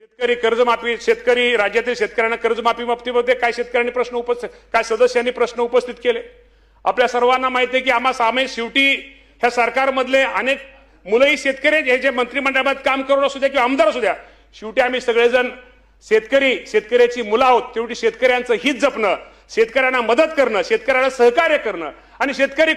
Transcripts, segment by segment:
शेतकरी कर्जमाफी, शेतकरी राज्यातील शेतकऱ्यांना कर्जमाफी बाबतीमध्ये काय शेतकऱ्यांनी प्रश्न काय सदस्यांनी प्रश्न उपस्थित केले? आपल्या सर्वांना माहिती आहे की आम्हा सामे शेवटी ह्या सरकारमधले अनेक मुलंही शेतकरी हे जे मंत्रिमंडळात काम करून असू द्या किंवा आमदार असू द्या, शेवटी आम्ही सगळेजण शेतकऱ्याची मुलं आहोत. शेवटी शेतकऱ्यांचं हित जपणं, शेतकऱ्यांना मदत करणं, शेतकऱ्याला सहकार्य करणं आणि शेतकरी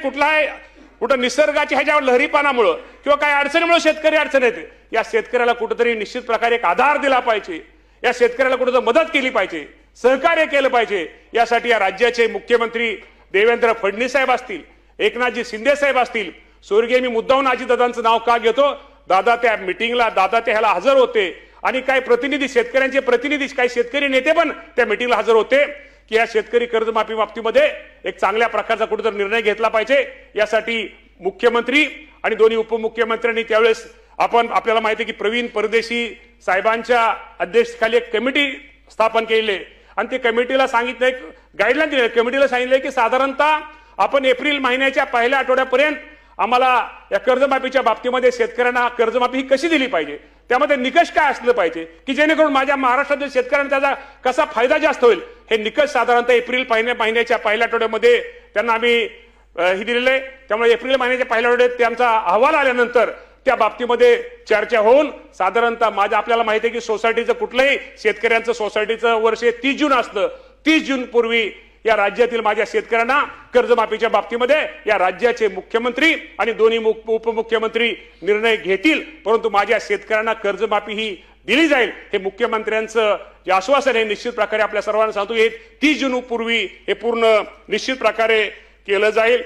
कुठं निसर्गाच्या ह्याच्या लहरीपानामुळं किंवा काही अडचणीमुळे शेतकरी अडचण येते, या शेतकऱ्याला कुठेतरी निश्चित प्रकारे एक आधार दिला पाहिजे, या शेतकऱ्याला कुठेतरी मदत केली पाहिजे, सहकार्य केलं पाहिजे. यासाठी या राज्याचे मुख्यमंत्री देवेंद्र फडणवीस साहेब असतील, एकनाथजी शिंदे साहेब असतील, स्वर्गीय मी मुद्दाहून अजितदादांचं नाव का घेतो, दादा त्या मिटिंगला ह्याला हजर होते आणि काही प्रतिनिधी, शेतकऱ्यांचे प्रतिनिधी, काही शेतकरी नेते पण त्या मिटिंगला हजर होते की या शेतकरी कर्जमाफी बाबतीमध्ये एक चांगल्या प्रकारचा कुठेतरी निर्णय घेतला पाहिजे. यासाठी मुख्यमंत्री आणि दोन्ही उपमुख्यमंत्र्यांनी त्यावेळेस आपल्याला माहिती आहे की प्रवीण परदेशी साहेबांच्या अध्यक्षतेखाली एक कमिटी स्थापन केली आणि त्या कमिटीला सांगितलंय, गाईडलाईन दिले, कमिटीला सांगितलंय की साधारणतः आपण एप्रिल महिन्याच्या पहिल्या आठवड्यापर्यंत आम्हाला या कर्जमाफीच्या बाबतीमध्ये शेतकऱ्यांना कर्जमाफी ही कशी दिली पाहिजे, त्यामध्ये निकष काय असलं पाहिजे की जेणेकरून माझ्या महाराष्ट्रातील शेतकऱ्यांना त्याचा कसा फायदा जास्त होईल, हे निकष साधारणतः एप्रिल महिन्याच्या पहिल्या आठवड्यामध्ये त्यांना आम्ही ही दिलेलं आहे. त्यामुळे एप्रिल महिन्याच्या पहिल्या आठवड्यात त्यांचा अहवाल आल्यानंतर त्या बाबतीमध्ये चर्चा होऊन साधारणतः आपल्याला माहिती आहे की सोसायटीचं कुठलंही शेतकऱ्यांचं सोसायटीचं वर्ष 30 जून असतं. 30 जून पूर्वी या राज्यातील माझ्या शेतकऱ्यांना कर्जमाफीच्या बाबतीमध्ये या राज्याचे मुख्यमंत्री आणि दोन्ही उपमुख्यमंत्री निर्णय घेतील, परंतु माझ्या शेतकऱ्यांना कर्जमाफी ही दिली जाईल हे मुख्यमंत्र्यांचं जे आश्वासन आहे निश्चित प्रकारे आपल्या सर्वांना सांगतो. हे 30 जून पूर्वी हे पूर्ण निश्चित प्रकारे केलं जाईल.